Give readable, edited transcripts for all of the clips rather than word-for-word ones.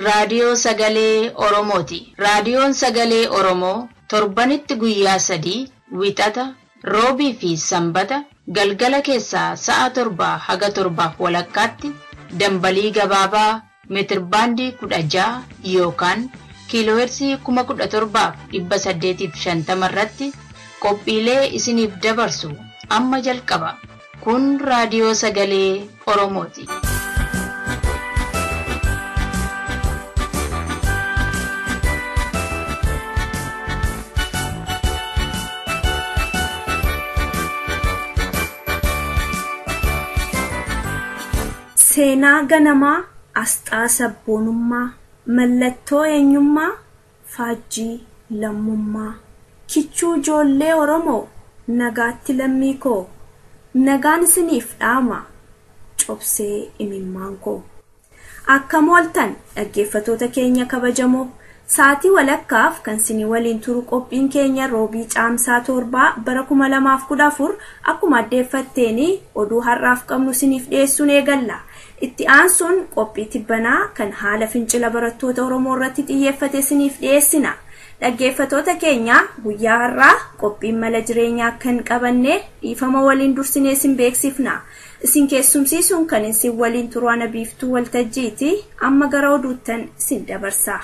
Raadiyoo Sagalee Oromooti. Raadiyoon Sagalee Oromoo torbanitti guyyaa 3 wixata, roobii fi sanbata galgala keessaa sa'a 7 haga 7 walakkaatti dambalii gabaabaa meetirbaandii 16 yookaan kiiloohertzii 17,850 irratti qophiilee isiniif dabarsu amma jalqaba. Kun Raadiyoo Sagalee Oromooti. Seenaa ganamaa, asxaa sabboonummaa, mallattoo eenyummaa, faajjii lammummaa. Kichuu ijoollee Oromoo, nagaatti lammii koo, nagaan isiniif dhaama, cobsee imimmaan koo. Akkam ooltan dhaggeeffatoota keenya kabajamoo, sa'aatii walakkaaf kan isinii waliin turu qophiin keenya roobii caamsaa 7 bara 2014 akkuma addeeffatteeni oduu har'aaf qabnu isiniif dhiyeessuun eegalla. Itti aansuun qophii tibbanaa kan haala fincila barattoota Oromoo irratti xiyyeeffate isiniif dhiyeessina. Dhaggeeffatoota keenya guyyaa har'aa qophiin mala jireenyaa kan qabanne dhiifama waliin dursinee isin beeksifna. Isin keessumsiisuun kan isin waliin turu ana Biiftuu Waltajjiiti. Amma gara oduuttan isin dabarsa.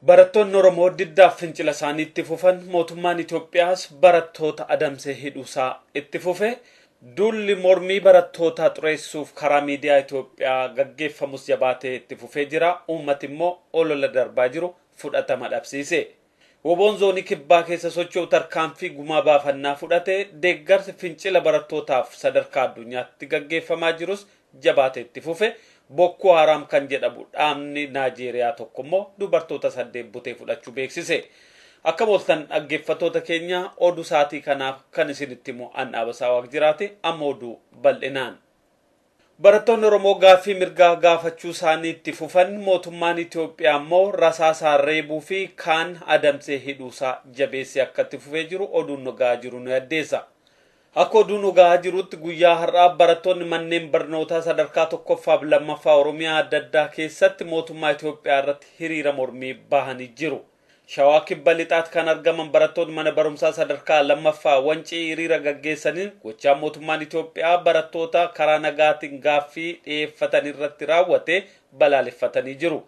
Barattoonni Oromoo diddaaf fincila isaanii itti fufan mootummaan Itoophiyaas barattoota adamsee hidhuusaa itti fufe. Dulli mormii barattoota xureessuuf karaa miidiyaa Itoophiyaa gaggeeffamus jabaatee itti fufee jira. Uummati immoo olola darbaa jiru fudhatama dhabsiise. Woboon zoonii kibbaa keessa socho'u tarkaanfii gumaa baafannaa fudhate deeggarsi fincila barattootaaf sadarkaa addunyaatti gaggeeffamaa jirus jabaatee itti fufe. Boko Haram kan jedhamu dhaabni Naajeeriyaa tokko immoo dubartoota 8 butee fudhachuu beeksise. Akka booltan dhaggeeffatoota keenya oduu saatii kanaaf kan isinitti immoo Annaabasaa Waaq jiraate amma oduu bal'inaan. Barattoonni Oromoo gaaffii mirgaa gaafachuu isaanii itti fufan mootummaan Itoophiyaa immoo rasaasaan reebuu fi kaan adamsee hidhuusaa jabeessee akka itti fufee jiru oduun nugaa jiru nu yaaddeessa. Akka oduun nugaa jirutti guyyaa har'aa barattoonni manneen barnootaa sadarkaa 1ffaa fi 2ffaa Oromiyaa adda addaa keessatti mootummaa Itoophiyaa irratti hiriira mormii bahanii jiru. Shawaa kibba lixaatti kan argaman barattoonni mana barumsaa sadarkaa 2ffaa Wancii hiriira gaggeessaniin gochaa mootummaan Itoophiyaa barattoota karaa nagaatiin gaaffii dhiyeeffatan irratti raawwate balaaleffatanii jiru.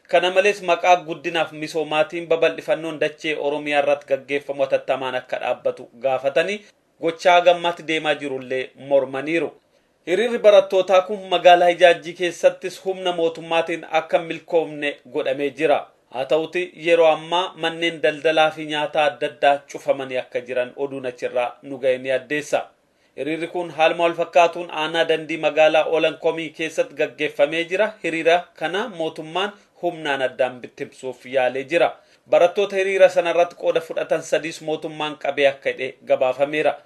Kana malees maqaa guddinaaf misoomaatiin babal'ifannoon dachee Oromiyaa irratti gaggeeffamu hatattamaan akka dhaabbatu gaafatanii gochaa gammaatti deemaa jirullee mormaniiru. Hiriirri barattootaa kun magaalaa Ijaajjii keessattis humna mootummaatiin akka milkoomne godhamee jira. Haa ta'uti yeroo ammaa manneen daldalaa fi nyaataa adda addaa cufamanii akka jiran oduun achirraa nu ga'e ni addeessa. Hiriirri kun haaluma wal fakkaatuun aanaa dandii magaalaa Olankomii keessatti gaggeeffamee jira. Hiriira kana mootummaan humnaan addaan bittimsuuf yaalee jira. Barattoota hiriira sanarratti qooda fudhatan 3 mootummaan qabee akka hidhe gabaafameera.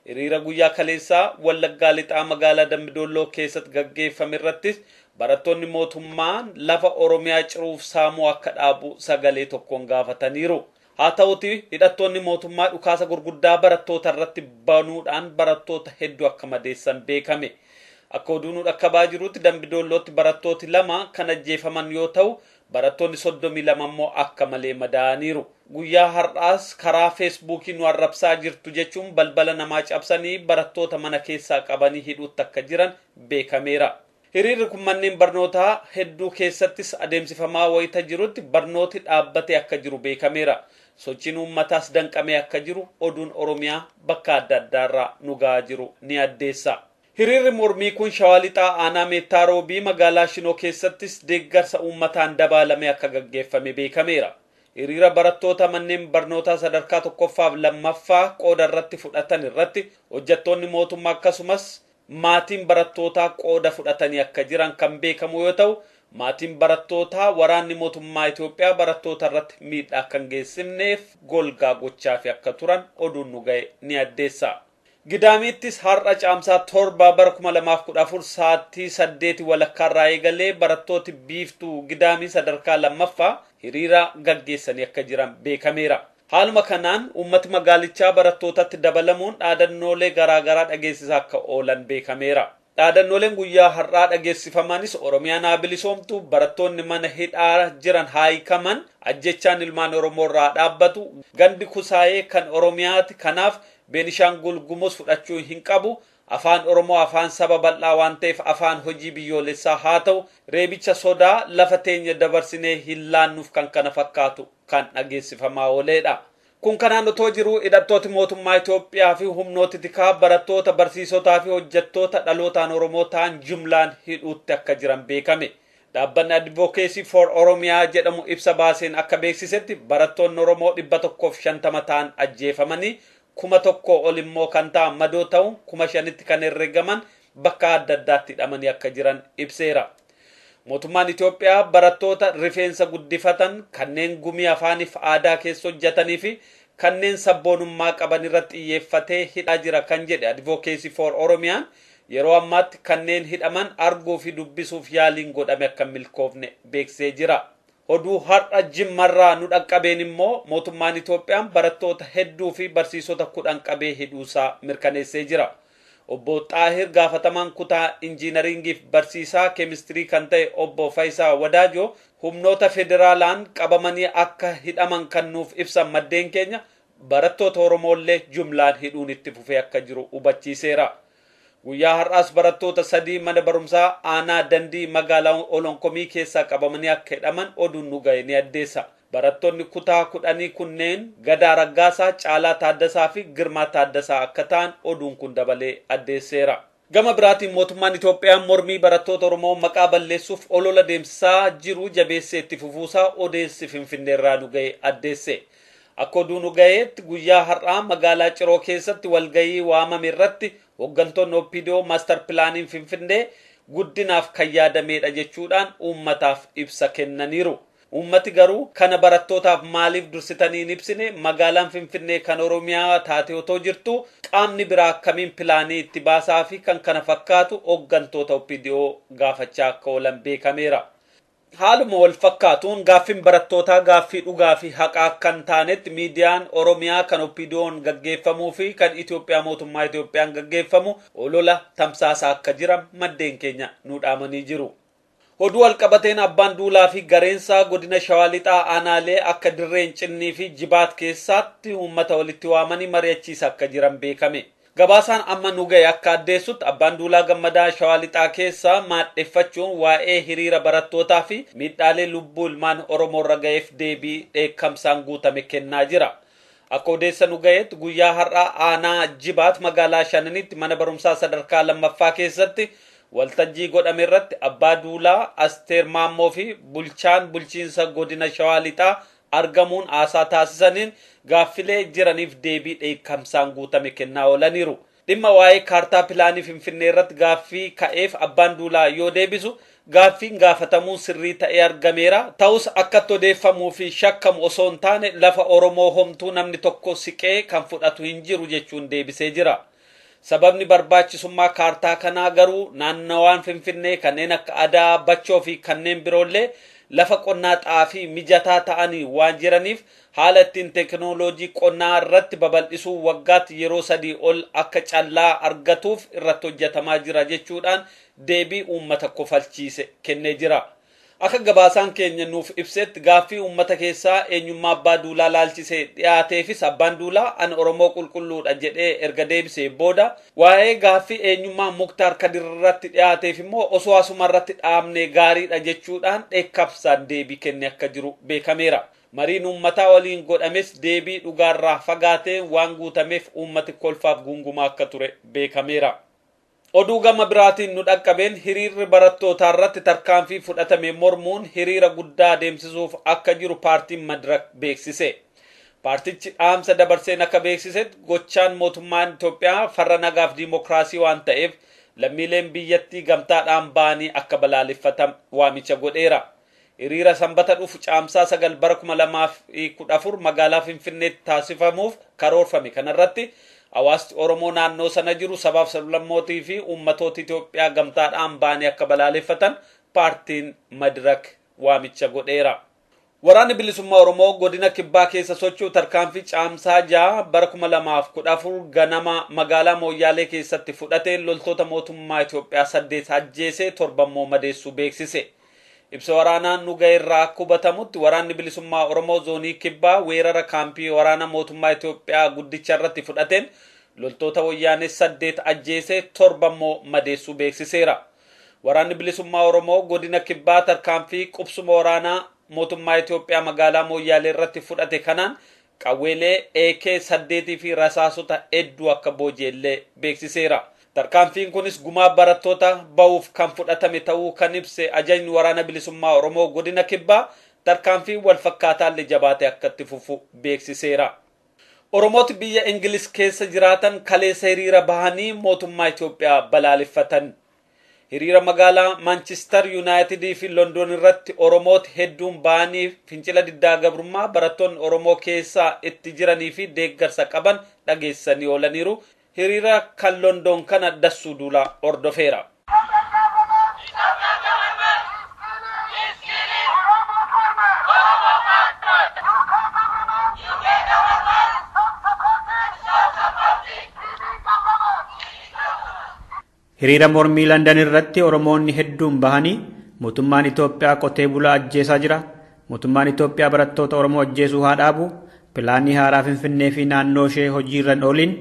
Hiriira guyyaa kaleessaa Wallaggaa lixaa magaalaa Dambidolloo keessatti gaggeeffame irrattis barattoonni mootummaan lafa Oromiyaa ciruuf saamuu akka dhaabu sagalee tokkoon gaafataniiru. Haa ta'uti hidhattoonni mootummaa dhukaasa gurguddaa barattoota irratti banuudhaan barattoota hedduu akka madeessan beekame. Akka oduun dhaqqabaa jirutti Dambidollootti barattooti 2 kan ajjeefaman yoo ta'u barattoonni 32 immoo akka malee madaa'aniiru. Guyyaa har'aas karaa Feesbuukii nu arrabsaa jirtu jechuun balbala namaa cabsanii barattoota mana keessaa qabanii hidhuutti akka jiran beekameera. Hiriirri kun manneen barnootaa hedduu keessattis adeemsifamaa wayita jirutti barnooti dhaabbatee akka jiru beekameera. Sochiin uummataas danqamee akka jiru oduun Oromiyaa bakka adda addaarraa nu ga'aa jiru ni addeessa. Hiriirri mormii kun Shawaa lixaa aanaa Meettaa Roobii magaalaa Shinoo keessattis deeggarsa uummataan dabalamee akka gaggeeffame beekameera. Hiriira barattoota manneen barnootaa sadarkaa 1ffaa fi 2ffaa qooda irratti fudhatan irratti hojjettoonni mootummaa akkasumas maatiin barattootaa qooda fudhatanii akka jiran kan beekamu yoo ta'u maatiin barattootaa waraanni mootummaa Itoophiyaa barattoota irratti miidhaa kan geessifneef golgaa gochaa fi akka turan oduun nu ga'e ni addeessa. Gidaamittis har'a caamsaa 7 bara 2014 sa'aatii 8 walakkaarraa eegalee barattooti Biiftuu Gidaamii sadarkaa 2ffaa hiriira gaggeessanii akka jiran beekameera. Haaluma kanaan uummati magaalichaa barattootatti dabalamuun dhaadannoolee garaagaraa dhageessisaa akka oolan beekameera. Dhaadannooleen guyyaa har'aa dhageessifamanis Oromiyaan haa bilisoomtu, barattoonni mana hidhaa jiran haa hiikaman, ajjechaan ilmaan Oromoo irraa dhaabbatu, gandi kusaayee kan Oromiyaati, kanaaf Beenishaangul Gumuz fudhachuu hin qabu, afaan Oromoo afaan saba bal'aa waan ta'eef afaan hojii biyyoolessaa haa ta'u, reebicha sodaa lafa teenya dabarsinee hin laannuuf kan kana fakkaatu kan dhageessifamaa ooledha. Kun kanaan otoo jiru hidhattooti mootummaa Itoophiyaa fi humnooti tikaa barattoota, barsiisotaa fi hojjettoota dhalootaan Oromoo ta'an jumlaan hidhuutti akka jiran beekame. Dhaabbanni Advocacy for Oromiyaa jedhamu ibsa baaseen akka beeksisetti barattoonni Oromoo 150 ta'an ajjeefamanii 1,000 ol immoo kan ta'an madoo ta'u 5,000tti kan herregaman bakka adda addaatti hidhamanii akka jiran ibseera. Mootummaan Itoophiyaa barattoota rifeensa guddifatan, kanneen gumii afaaniif aadaa keessa hojjetanii fi kanneen sabboonummaa qaban irratti xiyyeeffatee hidhaa jira kan jedhe Advocacy for Oromiyaan yeroo ammaatti kanneen hidhaman arguu fi dubbisuuf yaaliin godhame akka milkoofne beeksisee jira. Oduu har'a Jimmarraa nu dhaqqabeen immoo mootummaan Itoophiyaan barattoota hedduu fi barsiisota 10 qabee hidhuusaa mirkaneessee jira. Obbo Xaahir gaafatamaan kutaa injiinaringiif barsiisaa keemistirii kan ta'e Obbo Faayisaa Wadaajoo humnoota federaalaan qabamanii akka hidhaman kan nuuf ibsan maddeen keenya barattoota Oromoollee jumlaan hidhuun itti fufee akka jiru hubachiiseera. Guyyaa har'aas barattoota 3 mana barumsaa aanaa Dandii magaalaa Olonkomii keessaa qabamanii akka hidhaman oduun nu ga'e ni addeessa. Barattoonni kutaa 10 kunneen Gadaa Raggaasaa, Caalaa Taaddasaa fi Girmaa Taaddasaa akka ta'an oduun kun dabalee addeesseera. Gama biraatiin mootummaan Itoophiyaa mormii barattoota Oromoo maqaa balleessuuf olola deemsisaa jiru jabeessee itti fufuusaa odeessi Finfinneerraa nu ga'e addeesse. Akka oduu nu ga'eetti guyyaa har'aa magaalaa Ciroo keessatti walgayii waamame irratti hooggantoonni OPDO Master Pilaaniin Finfinnee guddinaaf kan yaadameedha jechuudhaan uummataaf ibsa kennaniiru. Uummati garuu kana barattootaaf maaliif dursitanii hin ibsine, magaalaan Finfinnee kan Oromiyaa taate otoo jirtu qaamni biraa akkamiin pilaanii itti baasaa fi kan kana fakkaatu hooggantoota OPDO gaafachaa akka oolan beekameera. Haaluma wal fakkaatuun gaaffiin barattootaa gaaffii dhugaa fi haqaa kan taanetti miidiyaan Oromiyaa kan OPDO'n gaggeeffamuu fi kan Itoophiyaa mootummaa Itoophiyaan gaggeeffamu olola tamsaasaa akka jiran maddeen keenya nu dhaamanii jiru. Oduu walqabateen abbaan duulaa fi gareensaa godina Shawaa Lixaa aanaalee akka Dirreen Cinnii fi Jibaat keessatti uummata walitti waamanii mari'achiisa akka jiran beekame. Gabaasaan amma nu ga'e akka addeessutti abbaan duulaa Gammadaa Shawaa Lixaa keessaa maadheffachuun waa'ee hiriira barattootaa fi miidhaalee lubbuu ilmaan Oromoo irra ga'eef deebii dheekkamsaan guutame kennaa jira. Akka odeessa nu ga'etti guyyaa har'aa aanaa Jibaat magaalaa Shananitti mana barumsaa sadarkaa lammaffaa keessatti waltajjii godhame irratti abbaa duulaa Asteer Maammoo fi bulchaan bulchiinsa godina Shawaa Lixaa argamuun haasaa taasisaniin gaaffilee jiraniif deebii dheekkamsaan guutame kennaa oolaniiru. Dhimma waa'ee kaartaa pilaanii Finfinnee irratti gaaffii ka'eef abbaan duulaa yoo deebisu gaaffiin gaafatamuun sirrii ta'ee argameera. Ta'us akkatti odeeffamuu fi shakkamu osoo hin taane lafa Oromoo homtuu namni tokko siqee kan fudhatu hin jiru jechuun deebisee jira. Sababni barbaachisummaa kaartaa kanaa garuu naannawaan Finfinnee kanneen akka Adaa, Bachoo fi kanneen biroollee lafa qonnaa xaafii mijataa ta'anii waan jiraniif haala ittiin teekinooloojii qonnaa irratti babal'isuu waggaatti yeroo 3 ol akka callaa argatuuf irratti hojjetamaa jira jechuudhaan deebii uummata kofalchiise kennee jira. Akka gabaasaan keenya nuuf ibsetti gaaffii uummata keessaa eenyummaa abbaa duulaa laalchisee dhiyaateefis abbaan duulaa an Oromoo qulqulluudha jedhee erga deebisee booda waa'ee gaaffii eenyummaa Muktaar Kadir irratti dhiyaateef immoo osoo asuma irratti dhaabne gaariidha jechuudhaan dheekkamsaan deebii kenne akka jiru beekameera. Mariin uummataa waliin godhames deebii dhugaarraa fagaatee waan guutameef uummati kolfaaf gungumaa akka ture beekameera. Oduu gama biraatiin nu dhaqqabeen hiriirri barattootaa irratti tarkaanfii fudhatame mormuun hiriira guddaa deemsisuuf akka jiru paartiin Madirak beeksise. Paartichi dhaamsa dabarseen akka beeksisetti gochaan mootummaan Itoophiyaa farra nagaaf diimokiraasii waan ta'eef lammiileen biyyattii gamtaadhaan ba'anii akka balaaleffatan waamicha godheera. Hiriira sanbata dhufu caamsaa 9 bara 2014 magaalaa Finfinneetti taasifamuuf karoorfame kanarratti hawaasni Oromoo naannoo sana jiru sabaaf sablammootii fi uummatoota Itoophiyaa gamtaadhaan ba'anii akka balaaleffatan paartiin Madirak waamicha godheera. Waraanni bilisummaa Oromoo godina Kibbaa keessa socho'u tarkaanfii caamsaa 6 bara 2014 ganama magaalaa Mooyyaalee keessatti fudhatee loltoota mootummaa Itoophiyaa 8 ajjeesee 7 madeessuu beeksise. Ibsa waraanaan nu ga'eerraa akka hubatamutti waraanni bilisummaa Oromoo zoonii Kibbaa weerara kaampii waraana mootummaa Itoophiyaa guddicha irratti fudhateen loltoota wayyaanee 8 ajjeesee 7 madeessuu beeksiseera. Waraanni bilisummaa Oromoo godina Kibbaa tarkaanfii qubsuma waraanaa mootummaa Itoophiyaa magaalaa Mooyyaalee irratti fudhate kanaan qawweelee AK-8 fi rasaasota hedduu akka booji'ellee beeksiseera. Tarkaanfiin kunis gumaa barattoota ba'uuf kan fudhatame ta'uu kan ibse ajajni waraana bilisummaa Oromoo godina Kibbaa tarkaanfii wal fakkaataallee jabaate akka itti fufu beeksiseera. Oromooti biyya Ingiliz keessa jiraatan kaleessa hiriira bahanii mootummaa Itoophiyaa balaaleffatan. Hiriira magaalaa Manchester United fi London irratti Oromooti hedduun bahanii fincila diddaa gabrummaa barattoonni Oromoo keessaa itti jiranii fi deeggarsa qaban dhageessanii oolaniiru. Hiriira kan London kana dassuu duula ordofeera. Hiriira mormii London irratti Oromoonni hedduun bahanii mootummaan Itoophiyaa qotee bulaa ajjeesaa jira. Mootummaan Itoophiyaa barattoota Oromoo ajjeesuu haa dhaabu. Pilaanii haaraa Finfinnee fi naannoo ishee hojiirra oolin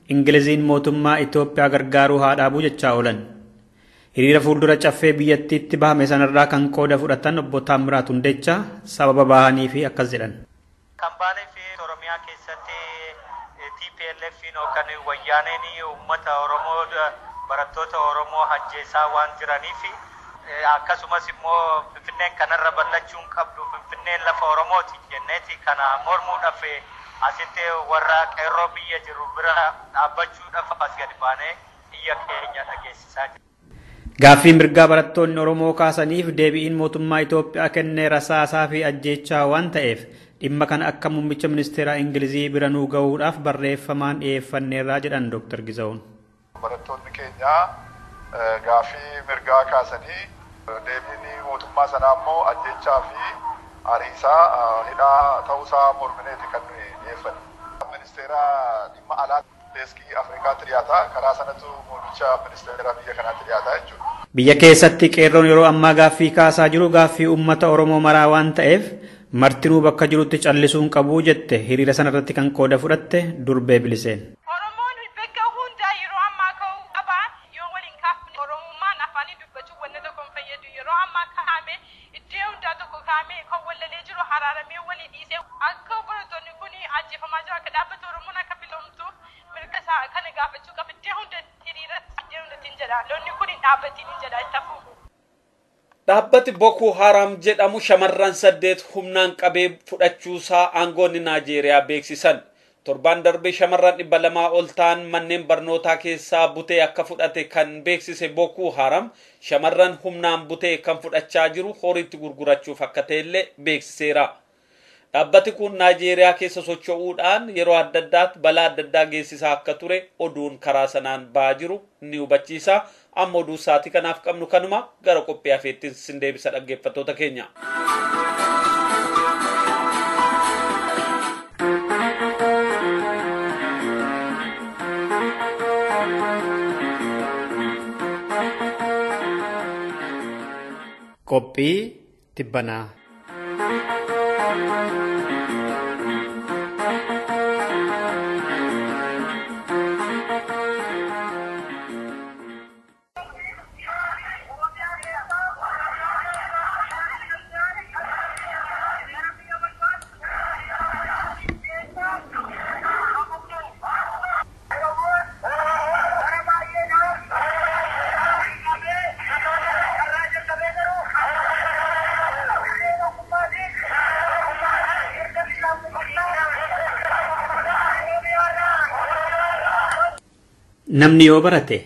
Ingiliziin mootummaa Itoophiyaa gargaaruu haa dhaabu jechaa oolan. Hiriira fuuldura caffee biyyattiitti bahame sanarraa kan qooda fudhatan obbo Taamiraat Hundechaa sababa bahanii fi akkas jedhan. Kampaanii fi Oromiyaa keessatti TPLF kan wayyaaneen uummata Oromoo barattoota Oromoo ajjeesaa waan jiraniif akkasumas immoo Finfinneen kanarra ballachuun qabdu Finfinneen lafa Oromooti jenneeti kana mormuudhaaf asitti warra qeerroo biyya jiru bira dhaabbachuudhaaf as gadi baanee biyya keenya dhageessisaa jira. Gaaffii mirgaa barattoonni Oromoo kaasaniif deebiin mootummaa Itoophiyaa kennee rasaasaa fi ajjeechaa waan ta'eef dhimma kana akka muummicha ministeeraa Ingilizii bira nuu ga'uudhaaf barreeffamaan dhiyeeffanneerraa jedhan Dr. Gizaa'uun. Barattoonni keenya gaaffii mirgaa kaasanii deebiin mootummaa sanaa immoo ajjeechaa fi ariisaa hidhaa ta'uusaa mormineeti kan nuyi dhiyeeffanne. Ministeera dhimma alaa deeskii Afrikaatti dhiyaata. Karaa sanatu muummicha ministeera biyya kanaatti dhiyaata jechuudha. Biyya keessatti qeerroon yeroo ammaa gaaffii kaasaa jiru gaaffii uummata Oromoo maraa waan ta'eef martinuu bakka jirutti callisuun qabu jette hiriira sanarratti kan qooda fudhatte Durbee Biliseen. Dhaabbati Boko Haram jedhamu shamarran 8 humnaan qabee fudhachuusaa aangoonni Naajeeriyaa beeksisan. Torban darbee shamarran 200 ol ta'an manneen barnootaa keessaa butee akka fudhate kan beeksise Boko Haram shamarran humnaan butee kan fudhachaa jiru horiitti gurgurachuuf akka ta'ellee beeksiseera. Dhaabbati kun Naajeeriyaa keessa socho'uudhaan yeroo adda addaatti balaa adda addaa geessisaa akka ture oduun karaa sanaan ba'aa jiru ni hubachiisa. Amma oduu saatii kanaaf qabnu kanuma gara qophii hafeettiin sin deebisa dhaggeeffattoota keenya. Qophii tibbanaa. Namni yoo barate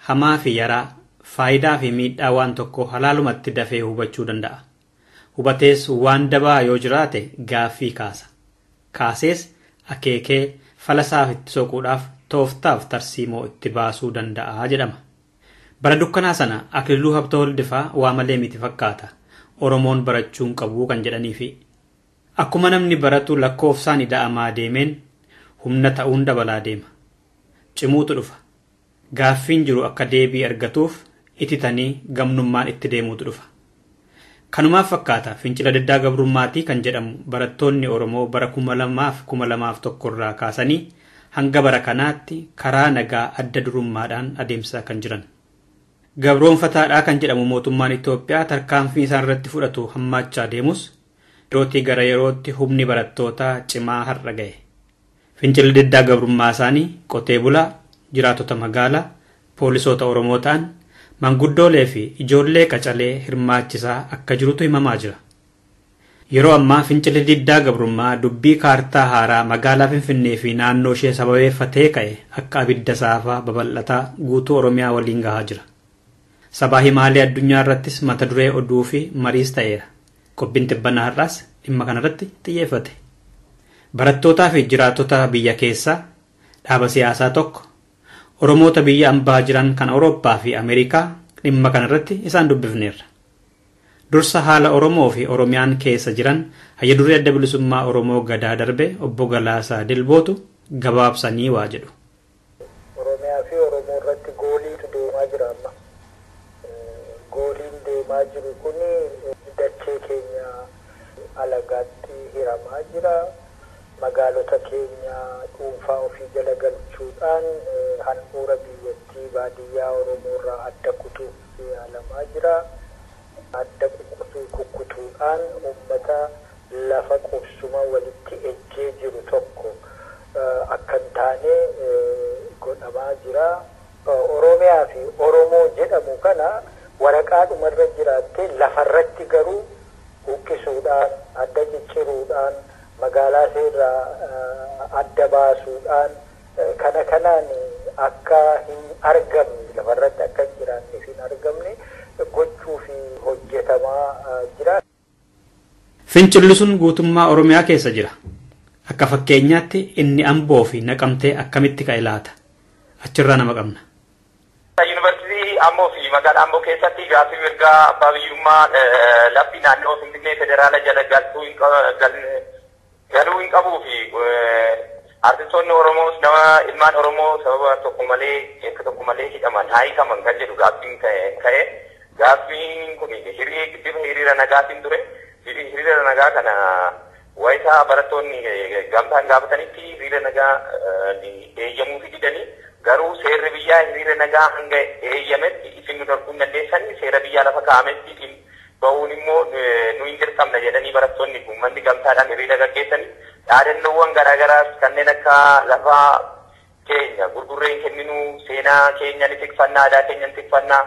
hamaa fi yaraa faayidaa fi miidhaa waan tokko halaalumatti dafee hubachuu danda'a. Hubatees waan dabaa yoo jiraate gaaffii kaasa. Kaasees akeekee falasaaf itti soquudhaaf tooftaaf tarsiimoo itti baasuu danda'a jedhama. Bara dukkanaa sana Akililuu Habtawaldifaa waa malee miti fakkaata. Oromoon barachuun qabuu kan jedhaniifi. Akkuma namni baratu lakkoofsaan ida'amaa deemeen humna ta'uun dabalaa deema. Cimuutu dhufa. Gaaffiin jiru akka deebii argatuuf ititanii gamnummaan itti deemuutu dhufa. Kanumaaf fakkaata fincila diddaa gabrummaatii kan jedhamu barattoonni Oromoo bara 2001 irraa kaasanii hanga bara kanaatti karaa nagaa adda durummaadhaan adeemsaa kan jiran. Gabroonfataadhaa kan jedhamu mootummaan Itoophiyaa tarkaanfii isaan irratti fudhatu hammaachaa deemus yerootii gara yerootti humni barattootaa cimaa har'a ga'e. Fincilli diddaa gabrummaa isaanii qotee bulaa, jiraatota magaalaa, poolisoota Oromoo ta'an, manguddoolee fi ijoollee qacalee hirmaachisaa akka jirutu himamaa jira. Yeroo ammaa fincilli diddaa gabrummaa dubbii kaartaa haaraa magaalaa Finfinnee fi naannoo ishee sababeeffatee ka'e akka abidda saafaa babal'ataa guutuu Oromiyaa waliin gahaa jira. Sabaa himaalee addunyaa irrattis mata duree oduu fi mariis ta'eera. Qophiin tibbanaa har'aas dhimma kanarratti xiyyeeffate. Barattootaa fi jiraatota biyya keessaa dhaaba siyaasaa tokko Oromoota biyya ambaa jiran kan Awurooppaa fi Ameerikaa dhimma kanarratti isaan dubbifneerra. Dursa haala Oromoo fi Oromiyaan keessa jiran hayya duree adda bilisummaa Oromoo Gadaa Darbe obbo Galaasaa Dilbootu gabaabsanii waa jedhu. Oromiyaa fi Oromoo irratti gooliitu deemaa jira amma. Gooliin deemaa jiru kun dachee keenya alagaatti hiramaa jira. Magaalota keenya dhuunfaa ofii jala galchuudhaan handhuura biyyattii baadiyyaa Oromoo irraa adda kutuuf yaalamaa jira. Adda kukkutuudhaan uummata lafa qubsuma walitti ejjee jiru tokko akka hin taane godhamaa jira. Oromiyaa fi Oromoo jedhamu kana waraqaa dhumarra jiraattee lafarratti garuu buqqisuudhaan adda cicciruudhaan magaalaa seerraa adda baasuudhaan kana kanaan akka hin argamne lafarratti akka hin jiraanneef hin argamne gochuu fi hojjetamaa jira. Fincilli sun guutummaa Oromiyaa keessa jira. Akka fakkeenyaatti inni Amboo fi Naqamtee akkamitti ka'e laata? Achirraa nama qabna. Yuunivarsiitii Amboo fi magaalaa Amboo keessatti gaaffii mirgaa abbaa biyyummaa lafti naannoo Finfinnee federaala jala galuu hin qabuu fi artistoonni Oromoos nama ilmaan Oromoo sababa tokko malee hidhaman haa hiikaman kan jedhu gaaffiin ka'e. Gaaffiin kun hiriira nagaatiin ture. Hiriira nagaa kana wayisaa barattoonni gamtaan gaafatanitti hiriira nagaa eeyyamuu fi didanii garuu seerri biyyaa hiriira nagaa hanga eeyyametti isin nu dhorkuu hin dandeessanii seera biyyaa lafa kaa'ametti bahuun immoo nu hin dirqamna jedhanii barattoonni uummanni gamtaadhaan hiriira gaggeessanii dhaadannoowwan garaagaraas kanneen akka lafa keenya gurgurreen kenninuu seenaa keenya ni tikfannaa aadaa keenya ni tikfannaa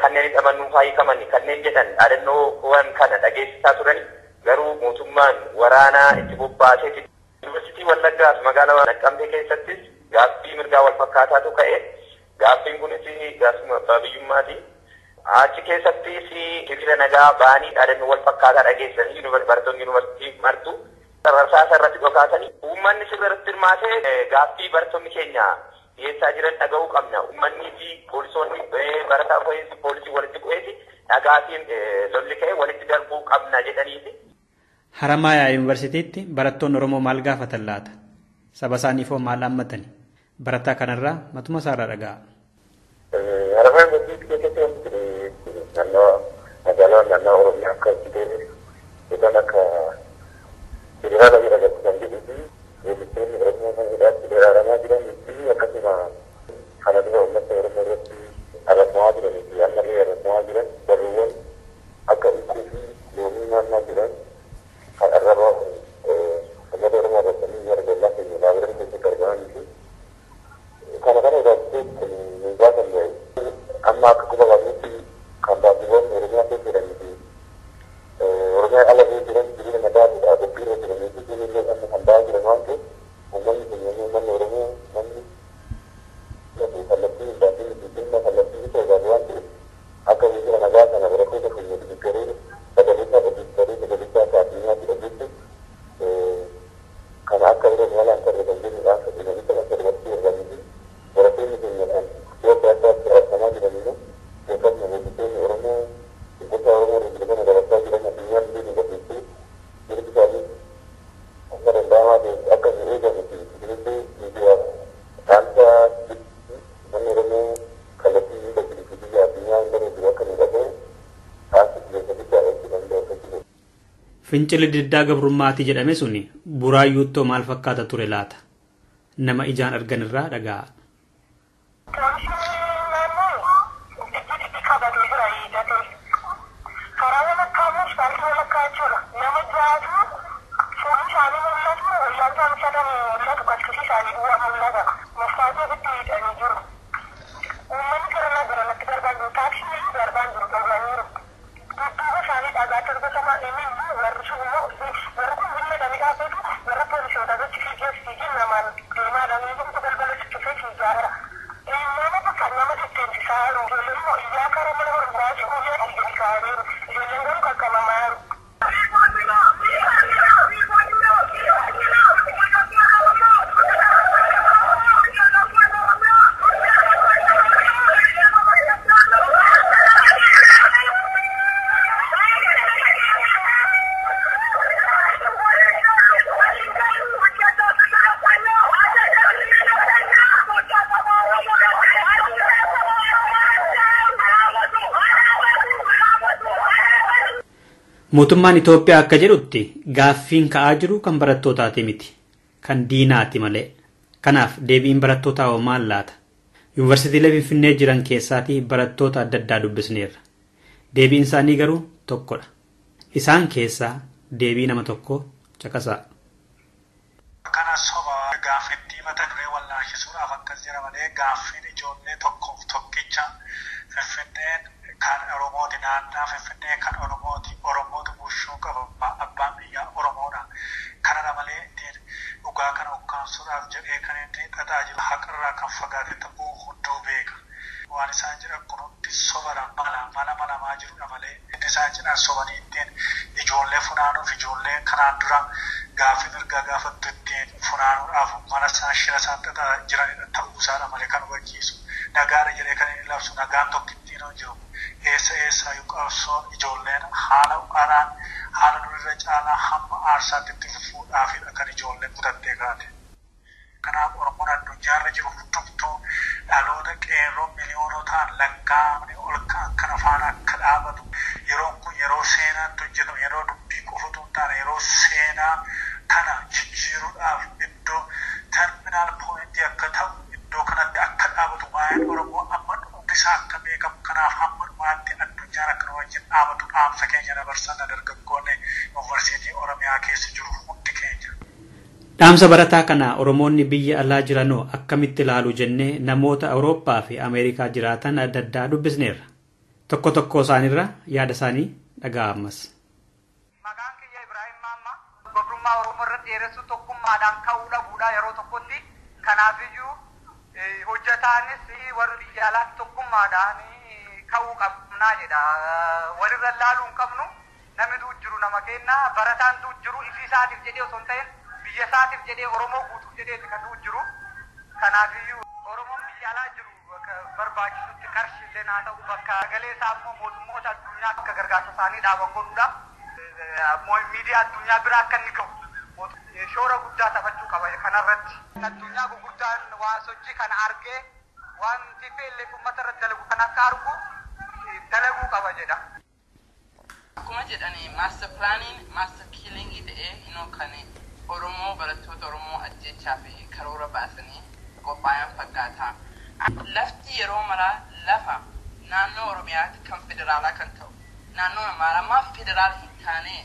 kanneen hidhamannuu hiikaman kanneen jedhan dhaadannoowwan kana dhageessisaa turani garuu mootummaan waraanaa itti bobbaasee yuunivarsiitii Wallaggaa magaalaa Naqqamtee keessattis gaaffii mirgaa wal fakkaataatu ka'e. Gaaffiin kunis gaaffii abbaa biyyummaati. Achi keessattis hiriira nagaa ba'anii dhaadannoo wal fakkaataa dhageessanii barattoonni yuunivarsiitii martu rasaasa irratti dhokaasanii uummanni sirriitti hirmaatee gaaffii barattoonni keenya dhiyeessaa jiran dhaga'uu qabna. Uummanni fi poolisoonni barataa poolisii walitti bu'eeti dhagaatiin lolli ka'e walitti darbuu qabna jedhaniiti. Haramaayaa yuunivarsiitiitti barattoonni Oromoo maal gaafatan laata? Saba isaaniifoo maal haammatani? Barataa kanarraa matuma isaarraa dhaga'a. Haramaayaa yuunivarsiitii keessatti magaalaa Oromiyaa akka jireenya yookaan akka hiriira bira galchuudhaan jedhuufi weellistoonni Oromoo kan hidhaatti daraaramaa jiran fi akkasuma kana dura uummata Oromoo irratti arrabsamaa jiranii fi ammallee arrabsamaa jiran barruuwwan akka hiikuu fi loomii naannaa jiran kan arraba uummata Oromoo irratti gargaarlaa keenya laabiratti keessatti argamanii fi kana kana irratti kan hin baasanne amma akka quba qabnutti kan baasiiwwan Oromiyaa keessa jiranii fi Oromiyaa ala jiran hiriira nagaa qophiirra jiranii fi hiriirri kan ba'aa jiran waan ta'eef uummanni keenya uummanni Oromoo namni kallattii fincilli diddaa gabrummaati jedhame suni buraayyuuttoo maal fakkaata ture laata? Nama ijaan argan irraa dhaga'a. Mootummaan Itoophiyaa akka jedhutti gaaffiin ka'aa jiru kan barattootaati miti, kan diinaati malee. Kanaaf deebiin barattootaa hoo maal laata? Yuunivarsiitiilee Finfinnee jiran keessaatii barattoota adda addaa dubbisneerra. Deebiin isaanii garuu tokkodha. Isaan keessaa deebii nama tokko caqasaa. Kana soba gaaffitti mata duree wallaashisuudhaaf akkas jira malee gaaffiin ijoollee tokkoof tokkicha Finfinneen kan Oromooti naannaa Finfinnee kan Oromootu bushuu qaba abbaan biyyaa Oromoodha. Kanadha malee dhugaa kana ukkaamsuudhaaf jedhee kan inni xaxaa jiru haqarraa kan fagaate ta'uu hunduu beeka. Waan isaan jedhan kun hundi sobadha malamaa jirudha malee inni isaan jedhan sobanii ittiin ijoollee funaanuuf ijoollee kanaan dura gaaffii mirgaa gaafattu ittiin funaanuudhaaf mana isaan shira isaan xaxaa jiranidha ta'uusaadha malee kan hubachiisu. Nagaadha jedhee kan inni labsu nagaan tokkittiin hin jiru. Eessa yuqabsoon ijoolleen haala uqaaraan haala durirra caalaa hamma aarsaatti itti fufuudhaafidha kan ijoolleen kutattee kaate. Kanaaf Oromoon addunyaarra jiru hundumtuu dhaloota qeerroo miliyoonotaan lakkaa'amanii ol ka'an kana faana akka dhaabatu yeroon kun yeroo seenaatti hojjetamu yeroo dubbii qofatu hin taane yeroo seenaa kana jijjiiruudhaaf iddoo terminaal poointii akka ta'u iddoo kanatti akka dhaabatu waa'een Oromoo amma isaa akka beekamu kanaaf hamma dhumaatti addunyaan akka nu wajjin dhaabatu dhaamsa keenya dabarsanna dargaggoonni yuunivarsiitii Oromiyaa keessa jiru hundi keenya. Dhaamsa barataa kana Oromoonni biyya alaa jiranoo akkamitti ilaalu jennee namoota Awurooppaa fi Ameerikaa jiraatan adda addaa dubbisneerra. Tokko tokko isaaniirra yaada isaanii dhaga'a ammas. Maqaan kiyya Ibraahim Maammaa gobummaa Oromoo irratti dheeressu tokkummaadhaan ka'uu dhabuudha yeroo tokkotti kanaafiyyuu hojjetaanis warri biyya alaatti tokkummaadhaan ka'uu qabnaa jedha. Walirra laaluu hin qabnu namni jiru nama kenna barataan jiru ifii isaatiif jedhee osoo hin ta'in biyya isaatiif jedhee Oromoo guutuuf jedheeti kan jiru. Kanaafiyyuu Oromoon biyya alaa jiru barbaachisutti qarshiillee haa ta'u bakka galee isaa immoo mootummoota addunyaa akka gargaarsa isaanii dhaaban godhuudha. Miidiyaa addunyaa biraa akka inni ga'u shoora guddaa taphachuu qaba kanarratti. Addunyaa gurguddaan waan sochii kana argee waan TPLF uummata irratti dalagu kan akka argu dalaguu qaba jedha. Akkuma jedhanii master planning master killing ta'ee kan Oromoo barattoota Oromoo ajjechaa fi karoora baasanii qophaa'an fakkaata. Lafti yeroo maraa lafa naannoo Oromiyaatti kan federaalaa kan ta'u naannoo Amaaramaa federaal hin taane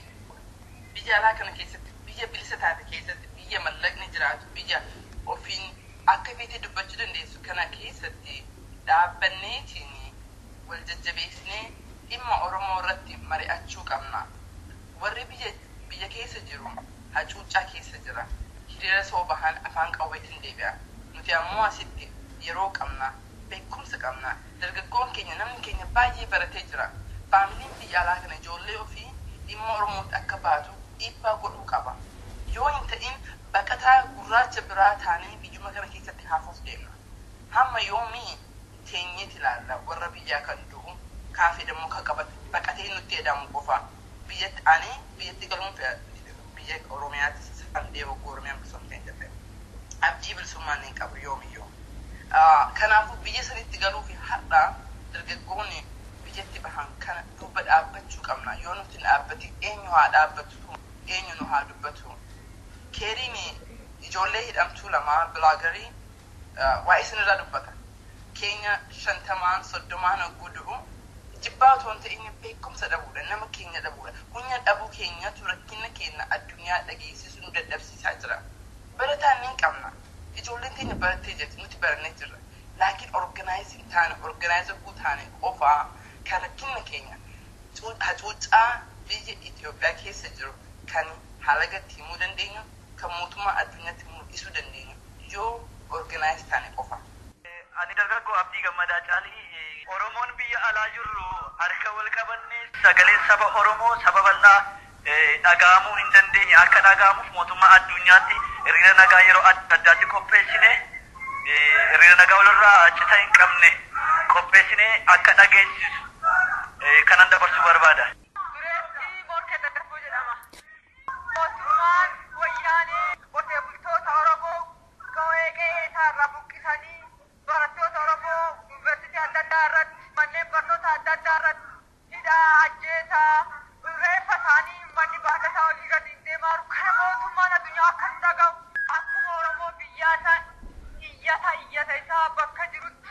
biyya alaa kana keessatti biyya bilisa taate keessatti biyya mallaqni jiraatu biyya ofiin akka feetee dubbachuu dandeessu kana keessatti dhaabbanneetiin wal jajjabeessinee dhimma Oromoo irratti mari'achuu qabna. Warri biyya keessa jiru hacuuccaa keessa jira. Hiriira soobahan afaan qawweetiin deebi'a. Nuti ammoo asitti yeroo qabna beekumsa qabna. Dargaggoon keenya namni keenya baay'ee baratee jira. Faamiliin biyya alaa kana ijoollee ofii dhimma Oromootti akka baatu dhiibbaa godhuu qaba. Yoo hin ta'in baqataa gurraacha biraa taanee biyyuma kana keessatti haafuuf deemna. Hamma yoomii teenyeet ilaalla warra biyyaa kan du'u kaafee dammoo kan qabatu baqatee nutti edamu qofa. Biyyatti galuun biyya Oromiyaatti san deeboguu Oromiyaan bilisummaa jedhame. Abdii bilisummaan hin qabu yoomiyyuu. Kanaafuu biyya sanitti galuu fi har'a dargaggoonni biyyatti bahan kana duuba dhaabbachuu qabna. Yoo nuti dhaabbati eenyu haa dhaabbatu eenyu nu haa dubbatu. Keeriin ijoollee hidhamtuu lama bilaagerii waa isinirraa dubbata. Keenya 50 30 hogguu du'u jibbaa otoo hin ta'in beekumsa dhabuudha, nama keenya dhabuudha. Hunya dhabuu keenyatu rakkina keenya addunyaa dhageessisuu nu dadhabsiisaa jira. Barataan ni qabna. Ijoolleen keenya barattee jirti, nuti barannee jirra. Laakiin organizing taane, organizer taane qofaa kan rakkina keenya hacuuccaa biyya Itoophiyaa keessa jiru kan halagatti himuu dandeenyu, kan mootummaa addunyaatti mul'isuu dandeenyu yoo organize taane qofa. Ani dargaggoo Abdii Gammadaa Caalii Oromoon biyya alaa jirru harka wal qabannee sagaleen saba Oromoo saba bal'aa dhaga'amuu hin dandeenye akka dhaga'amuuf mootummaa addunyaatti hiriira nagaa yeroo adda addaatti qopheessine hiriira nagaa walirraa cita hin qabne qopheessine akka dhageessisu kanan dabarsuu barbaada. Dureessi Morkee Daddarbuu jedhama. Mootummaan wayyaanee qotee bultoota Oromoo ga'ee isaarraa buqqisanii barattoota Oromoo yuunivarsiitii adda addaa irratti manneen barnoota adda addaa irratti hidhaa ajjeesaa reeffa isaanii manni baadataa olii gadi hin deemaa jiru. Kana mootummaan addunyaa akka nu dhaga'u akkuma Oromoo biyyaa isaa iyyata isaa bakka jirutti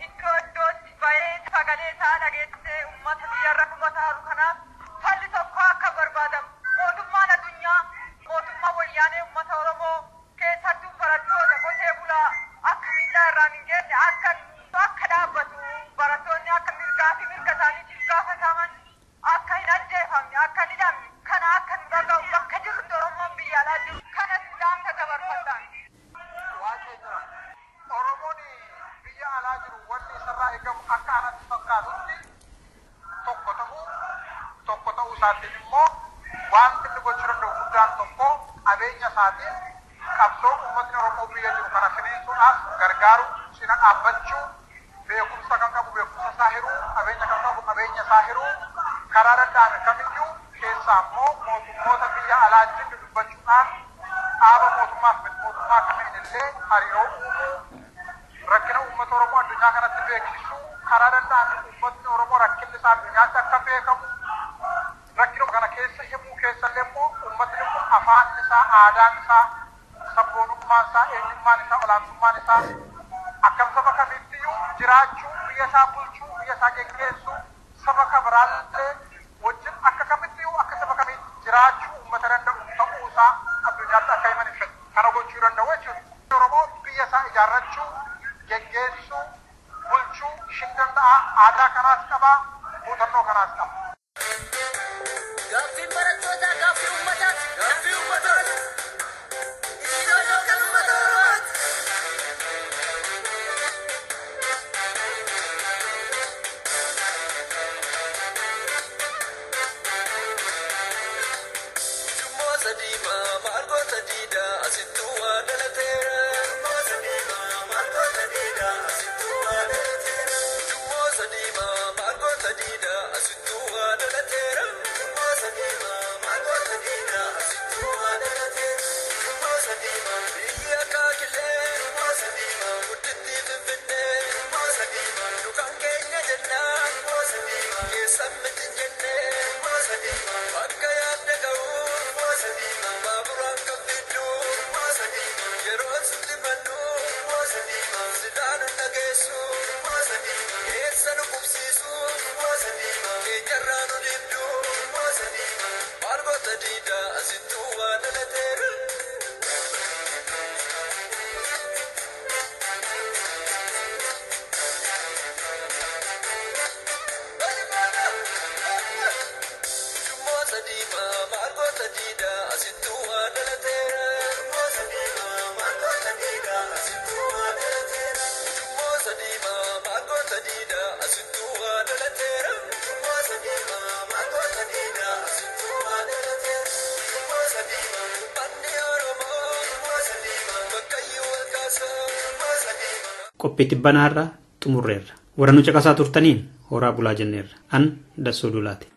iddoo iddootti bahee sagalee isaa dhageessisee uummata biyyarra dhumataa jiru. Kanaaf falli tokko akka barbaadamu mootummaan addunyaa mootummaa wayyaanee uummata Oromoo keessattuu barattoota qotee bulaa akka miidhaa irraan hin geenye akka dhaabbatu barattoonni akka mirgaa fi mirga isaaniitiif gaafataman akka hin ajjeefamne akka hin hidhamne kana akka nu dhaga'u bakka jirrutti Oromoon biyya alaa jiru kanas daamsa dabarfadhaan. Oromoon biyya alaa jiru wanni isarraa eegamu akka anatti fakkaatutti tokko ta'uu isaatiin immoo wanti inni gochuu danda'u guddaan tokko qabeenya isaatiin qabsoo uummatni Oromoo biyya jiru kana finiinsuudhaaf gargaaru cina dhaabbachuu beekumsa kan qabu beekumsa isaa hiruu qabeenya kan qabu qabeenya isaa hiruu karaa danda'ame kamiyyuu keessaa immoo mootummoota biyya alaatiin dubbachuudhaan dhaaba mootummaaf mootummaa kamiin illee hariiroo uumuu rakkina uummata Oromoo addunyaa kanatti beeksisuu karaa danda'ame uummatni Oromoo rakkinni isaa addunyaatti akka beekamu rakkina kana keessa himuu keessallee immoo uummatni kun afaan isaa aadaan isaa sabboonummaan isaa eenyummaan isaa olaantummaan isaa akkam saba kamiittiyuu jiraachuu biyya isaa bulchuu biyya isaa geggeessuu saba kabiraallee wajjin akka kamittiyuu akka saba kamii jiraachuu uummata danda'u ta'uu isaa addunyaatti akka himan hin fedhu kana gochuu danda'u jechuudha. Oromoo biyya isaa ijaarrachuu geggeessuu bulchuu hin danda'a aadaa kanaas qaba muuxannoo kanaas qaba. Gaaffii barattootaa gaaffii uummataati. Gaaffii uummataati. Isinoo kan uummata Oromooti. Ujummoo sadiimaa maalgoota diidaa asittuu waa dhalateera. Ujummoo sadiimaa maalgoota diidaa asittuu waa dhalateera. Ujummoo sadiimaa maalgoota diidaa asittuu waa dhalateera. Ujummoo sadiimaa maalgoota diidaa asittuu waa dhalateera. Ujummoo sadiimaa biyya kaakilee. Ujummoo sadiimaa guddittii finfinnee. Ujummoo sadiimaa dhugaan keenya jennaa. Ujummoo sadiimaa keessan miti jennee. Ujummoo sadiimaa bakka yaadde ga'uu. Ujummoo sadiimaa baaburaan kan fidduu. Ujummoo sadiimaa yeroo sitti mannu. Ujummoo sadiimaa sidaan nu dhageessu. Ujummoo sadiimaa keessa nu qubsiisu. Ujummoo sadiimaa keenyarraa nu dibdu. Ujummoo sadiimaa maalgoota diidaa asittuu waa dhalateera. Ujummoo sadiimaa maalgoota diidaa asittuu waa dhalateera. Ujummoo sadiimaa maalgoota diidaa asittuu waa dhalateera. Ujummoo sadiimaa maalgoota diidaa asittuu waa dhalateera. Ujummoo sadiimaa maalgoota diidaa asittuu waa dhalateera. Ujummoo sadiimaa manni Oromoo. Ujummoo sadiimaa bakkayyuu wal kaasa. Ujummoo sadiimaa. Qophii tibbanaarra xumurreerra. Warra nu caqasaa turtaniin horaa bulaa jenneerra. An Dassoo Dulaati.